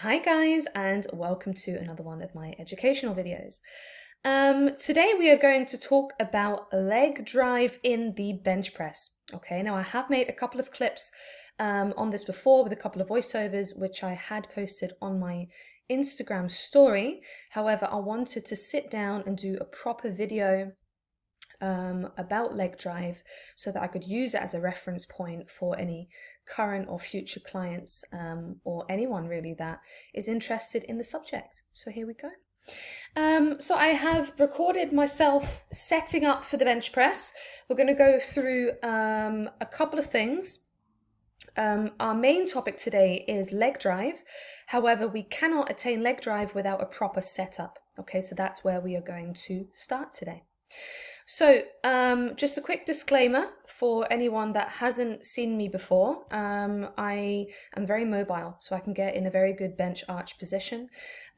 Hi guys, and welcome to another one of my educational videos. Today we are going to talk about leg drive in the bench press. Okay, now I have made a couple of clips on this before with a couple of voiceovers which I had posted on my Instagram story. However, I wanted to sit down and do a proper video about leg drive so that I could use it as a reference point for any current or future clients or anyone really that is interested in the subject. So here we go. So I have recorded myself setting up for the bench press. We're going to go through a couple of things. Our main topic today is leg drive. However, we cannot attain leg drive without a proper setup. Okay, so that's where we are going to start today. So just a quick disclaimer for anyone that hasn't seen me before. I am very mobile, so I can get in a very good bench arch position.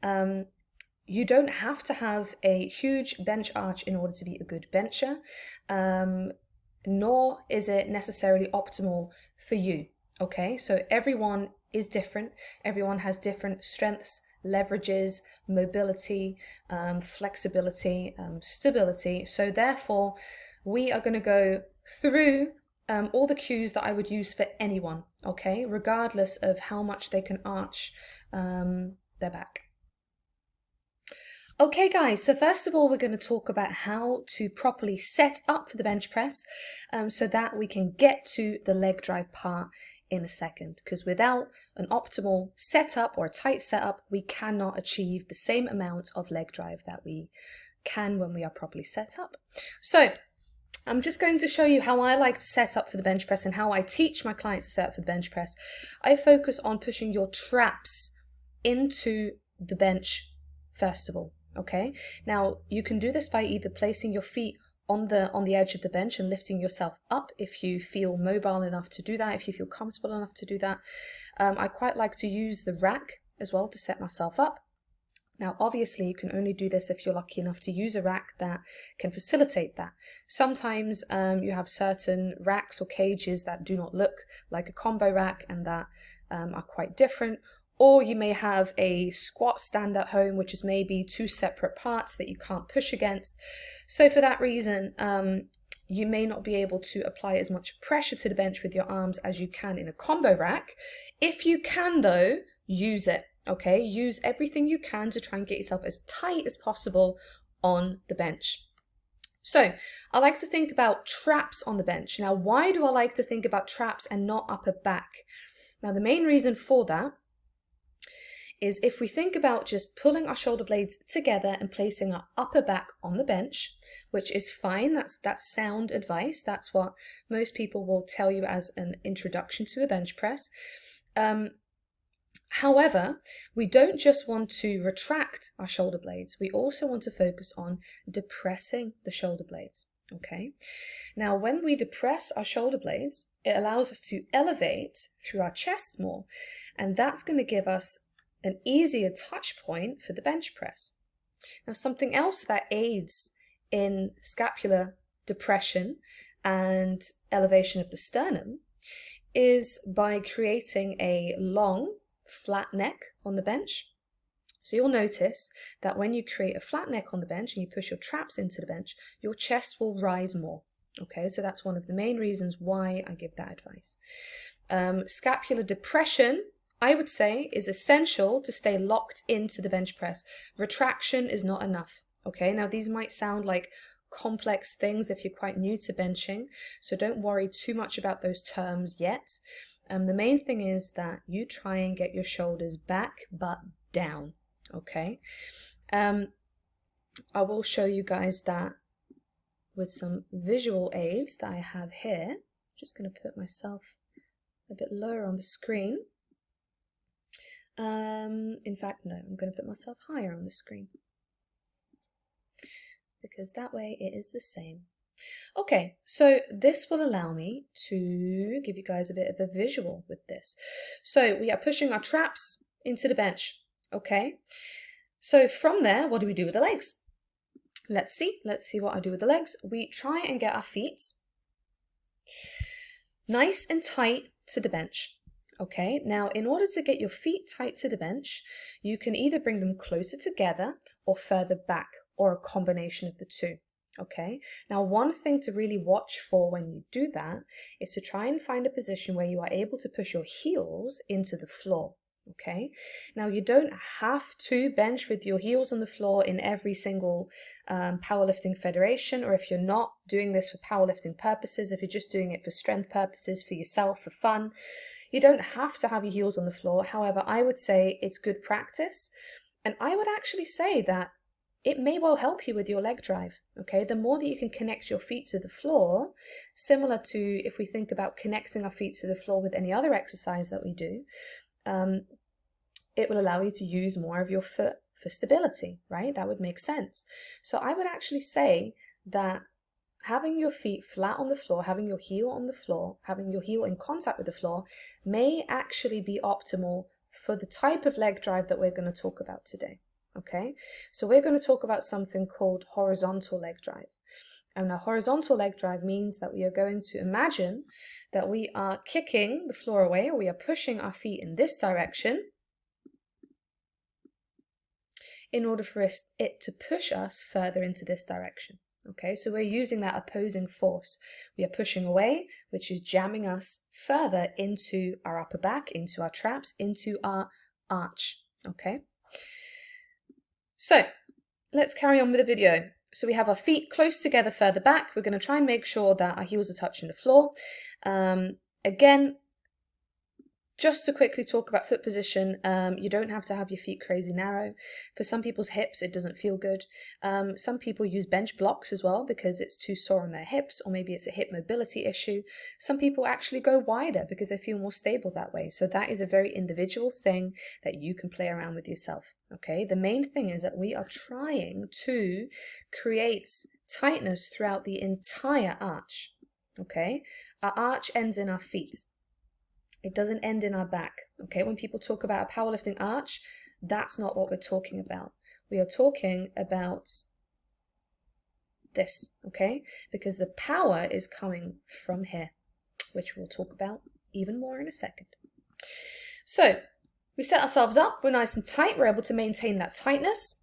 You don't have to have a huge bench arch in order to be a good bencher, nor is it necessarily optimal for you. Okay, so everyone is different. Everyone has different strengths, leverages, mobility, flexibility, stability. So therefore, we are going to go through all the cues that I would use for anyone, okay, regardless of how much they can arch their back. Okay guys, so first of all, we're going to talk about how to properly set up for the bench press so that we can get to the leg drive part in a second, because without an optimal setup or a tight setup, we cannot achieve the same amount of leg drive that we can when we are properly set up. So I'm just going to show you how I like to set up for the bench press and how I teach my clients to set up for the bench press. I focus on pushing your traps into the bench first of all. Okay, now you can do this by either placing your feet on the edge of the bench and lifting yourself up if you feel mobile enough to do that, if you feel comfortable enough to do that. I quite like to use the rack as well to set myself up. Now obviously you can only do this if you're lucky enough to use a rack that can facilitate that. Sometimes you have certain racks or cages that do not look like a combo rack and that are quite different. Or you may have a squat stand at home, which is maybe two separate parts that you can't push against. So for that reason, you may not be able to apply as much pressure to the bench with your arms as you can in a combo rack. If you can though, use it, okay? Use everything you can to try and get yourself as tight as possible on the bench. So I like to think about traps on the bench. Now, why do I like to think about traps and not upper back? Now, the main reason for that is if we think about just pulling our shoulder blades together and placing our upper back on the bench, which is fine, that's sound advice, that's what most people will tell you as an introduction to a bench press. However, we don't just want to retract our shoulder blades, we also want to focus on depressing the shoulder blades. Okay, now when we depress our shoulder blades, it allows us to elevate through our chest more, and that's going to give us an easier touch point for the bench press. Now, something else that aids in scapular depression and elevation of the sternum is by creating a long, flat neck on the bench. So you'll notice that when you create a flat neck on the bench and you push your traps into the bench, your chest will rise more. Okay, so that's one of the main reasons why I give that advice. Scapular depression, I would say, is essential to stay locked into the bench press. Retraction is not enough. Okay, now these might sound like complex things if you're quite new to benching, so don't worry too much about those terms yet. The main thing is that you try and get your shoulders back but down. Okay, I will show you guys that with some visual aids that I have here. Just going to put myself a bit lower on the screen. In fact, no, I'm going to put myself higher on the screen because that way it is the same. Okay, so this will allow me to give you guys a bit of a visual with this. So we are pushing our traps into the bench, okay? So from there, what do we do with the legs? Let's see what I do with the legs. We try and get our feet nice and tight to the bench. Okay, now in order to get your feet tight to the bench, you can either bring them closer together or further back, or a combination of the two. Okay, now one thing to really watch for when you do that is to try and find a position where you are able to push your heels into the floor. Okay, now you don't have to bench with your heels on the floor in every single powerlifting federation, or if you're not doing this for powerlifting purposes, if you're just doing it for strength purposes, for yourself, for fun, you don't have to have your heels on the floor. However, I would say it's good practice, and I would actually say that it may well help you with your leg drive. Okay, the more that you can connect your feet to the floor, similar to if we think about connecting our feet to the floor with any other exercise that we do, it will allow you to use more of your foot for stability, right? That would make sense. So I would actually say that having your feet flat on the floor, having your heel on the floor, having your heel in contact with the floor may actually be optimal for the type of leg drive that we're going to talk about today. Okay, so we're going to talk about something called horizontal leg drive. And a horizontal leg drive means that we are going to imagine that we are kicking the floor away, or we are pushing our feet in this direction in order for it to push us further into this direction. Okay, so we're using that opposing force. We are pushing away, which is jamming us further into our upper back, into our traps, into our arch. Okay, so let's carry on with the video. So we have our feet close together further back. We're going to try and make sure that our heels are touching the floor. Again, just to quickly talk about foot position, you don't have to have your feet crazy narrow. For some people's hips, it doesn't feel good. Some people use bench blocks as well because it's too sore on their hips, or maybe it's a hip mobility issue. Some people actually go wider because they feel more stable that way. So that is a very individual thing that you can play around with yourself. Okay, the main thing is that we are trying to create tightness throughout the entire arch. Okay, our arch ends in our feet. It doesn't end in our back. Okay, when people talk about a powerlifting arch, that's not what we're talking about. We are talking about this, okay? Because the power is coming from here, which we'll talk about even more in a second. So we set ourselves up, we're nice and tight, we're able to maintain that tightness.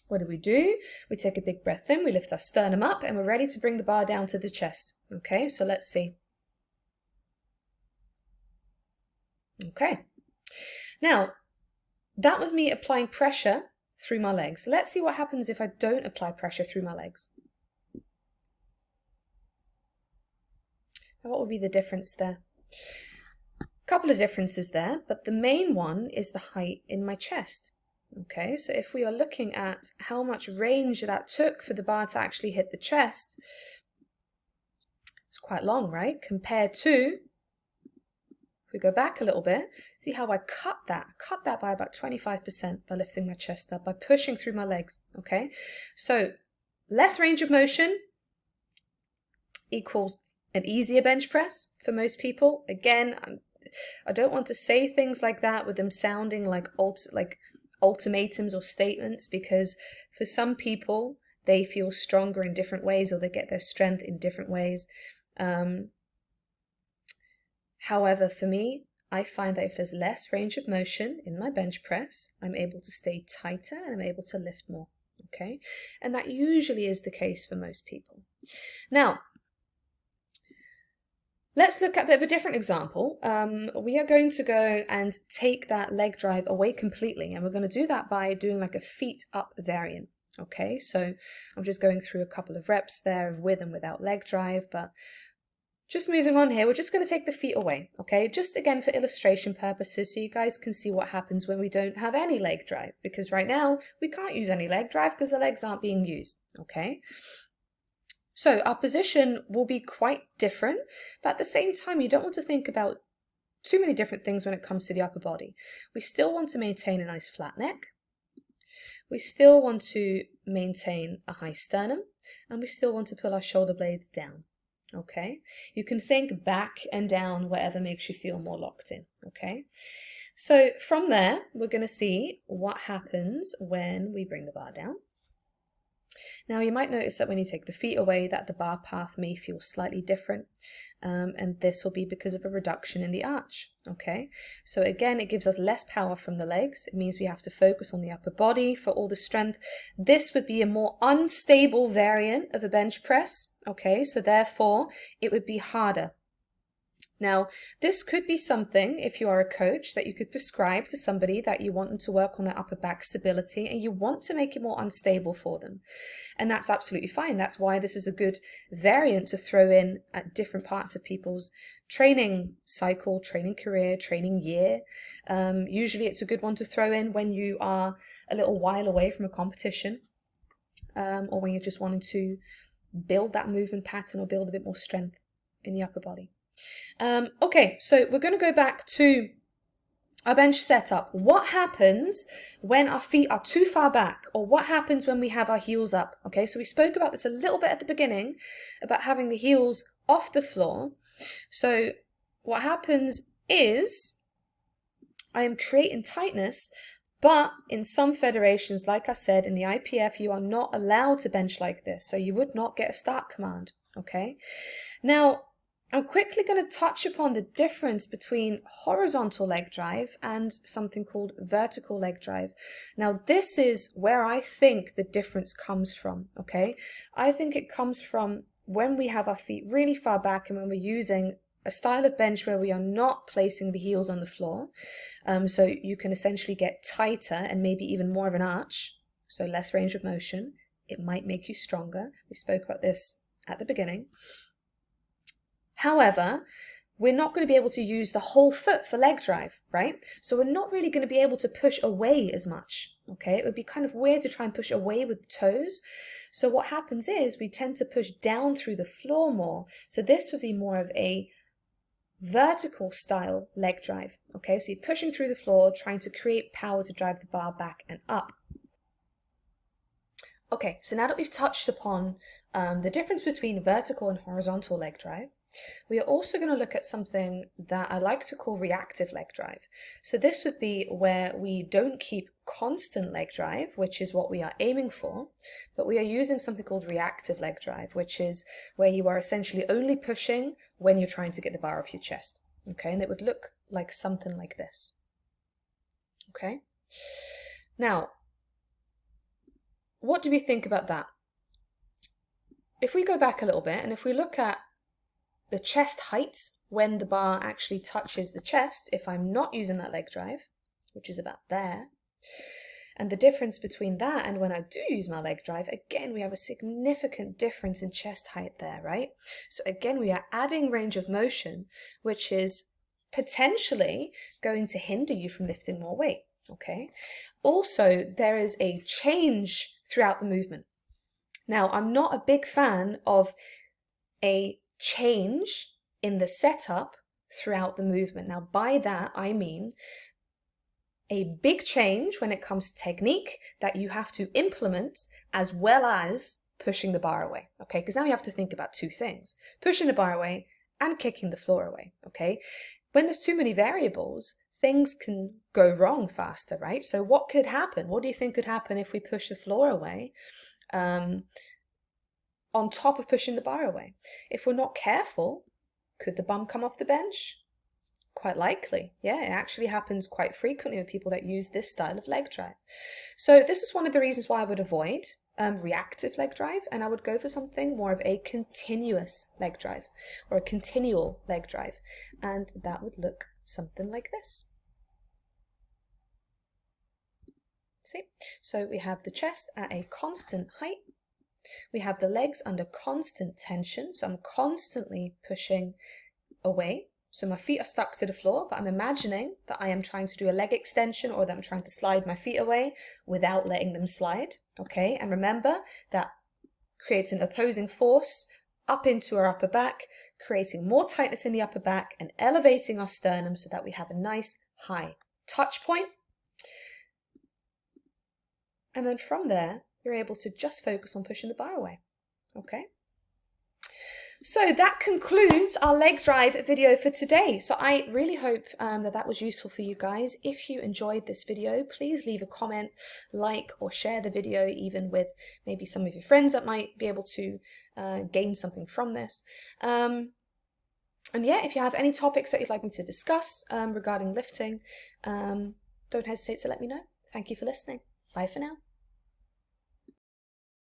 What do? We take a big breath in, we lift our sternum up, and we're ready to bring the bar down to the chest. Okay, so let's see. Okay, now that was me applying pressure through my legs. Let's see what happens if I don't apply pressure through my legs. Now, what would be the difference there? A couple of differences there, but the main one is the height in my chest. Okay, so if we are looking at how much range that took for the bar to actually hit the chest, it's quite long, right? Compared to, if we go back a little bit, see how I cut that by about 25% by lifting my chest up, by pushing through my legs, okay? So less range of motion equals an easier bench press for most people. Again, I don't want to say things like that with them sounding like ultimatums or statements, because for some people, they feel stronger in different ways, or they get their strength in different ways. However, for me, I find that if there's less range of motion in my bench press, I'm able to stay tighter and I'm able to lift more, okay? And that usually is the case for most people. Now, let's look at a bit of a different example. We are going to go and take that leg drive away completely, and we're going to do that by doing like a feet up variant. Okay, so I'm just going through a couple of reps there with and without leg drive, but just moving on here, we're just going to take the feet away, okay? Just again for illustration purposes, so you guys can see what happens when we don't have any leg drive, because right now we can't use any leg drive because the legs aren't being used, okay? So our position will be quite different, but at the same time, you don't want to think about too many different things when it comes to the upper body. We still want to maintain a nice flat neck. We still want to maintain a high sternum, and we still want to pull our shoulder blades down. Okay, you can think back and down, whatever makes you feel more locked in. Okay, so from there, we're going to see what happens when we bring the bar down. Now you might notice that when you take the feet away that the bar path may feel slightly different, and this will be because of a reduction in the arch. Okay, so again, it gives us less power from the legs. It means we have to focus on the upper body for all the strength. This would be a more unstable variant of a bench press. Okay, so therefore it would be harder. Now, this could be something, if you are a coach, that you could prescribe to somebody that you want them to work on their upper back stability and you want to make it more unstable for them. And that's absolutely fine. That's why this is a good variant to throw in at different parts of people's training cycle, training career, training year. Usually it's a good one to throw in when you are a little while away from a competition, or when you're just wanting to build that movement pattern or build a bit more strength in the upper body. Okay, so we're going to go back to our bench setup. What happens when our feet are too far back, or what happens when we have our heels up? Okay, so we spoke about this a little bit at the beginning about having the heels off the floor. So what happens is I am creating tightness, but in some federations, like I said, in the IPF, you are not allowed to bench like this. So you would not get a start command. Okay, now I'm quickly going to touch upon the difference between horizontal leg drive and something called vertical leg drive. Now, this is where I think the difference comes from, okay? I think it comes from when we have our feet really far back and when we're using a style of bench where we are not placing the heels on the floor. So you can essentially get tighter and maybe even more of an arch, so less range of motion. It might make you stronger. We spoke about this at the beginning. However, we're not going to be able to use the whole foot for leg drive, right? So we're not really going to be able to push away as much, okay? It would be kind of weird to try and push away with the toes. So what happens is we tend to push down through the floor more. So this would be more of a vertical style leg drive, okay? So you're pushing through the floor, trying to create power to drive the bar back and up. Okay, so now that we've touched upon the difference between vertical and horizontal leg drive, we are also going to look at something that I like to call reactive leg drive. So this would be where we don't keep constant leg drive, which is what we are aiming for, but we are using something called reactive leg drive, which is where you are essentially only pushing when you're trying to get the bar off your chest. Okay, and it would look like something like this. Okay, now, what do we think about that? If we go back a little bit and if we look at the chest height when the bar actually touches the chest, if I'm not using that leg drive, which is about there, and the difference between that and when I do use my leg drive, again, we have a significant difference in chest height there, right? So again, we are adding range of motion, which is potentially going to hinder you from lifting more weight, okay? Also, there is a change throughout the movement. Now, I'm not a big fan of a change in the setup throughout the movement. Now, by that, I mean a big change when it comes to technique that you have to implement as well as pushing the bar away, okay? Because now you have to think about two things, pushing the bar away and kicking the floor away, okay? When there's too many variables, things can go wrong faster, right? So what could happen? What do you think could happen if we push the floor away on top of pushing the bar away? If we're not careful, could the bum come off the bench? Quite likely. Yeah, it actually happens quite frequently with people that use this style of leg drive. So this is one of the reasons why I would avoid reactive leg drive, and I would go for something more of a continuous leg drive or a continual leg drive, and that would look something like this. See? So we have the chest at a constant height. We have the legs under constant tension, so I'm constantly pushing away. So my feet are stuck to the floor, but I'm imagining that I am trying to do a leg extension or that I'm trying to slide my feet away without letting them slide, okay? And remember that creates an opposing force up into our upper back, creating more tightness in the upper back and elevating our sternum so that we have a nice high touch point. And then from there, you're able to just focus on pushing the bar away, okay? So that concludes our leg drive video for today. So I really hope that was useful for you guys. If you enjoyed this video, please leave a comment, like, or share the video even with maybe some of your friends that might be able to gain something from this. And yeah, if you have any topics that you'd like me to discuss regarding lifting, don't hesitate to let me know. Thank you for listening. Bye for now.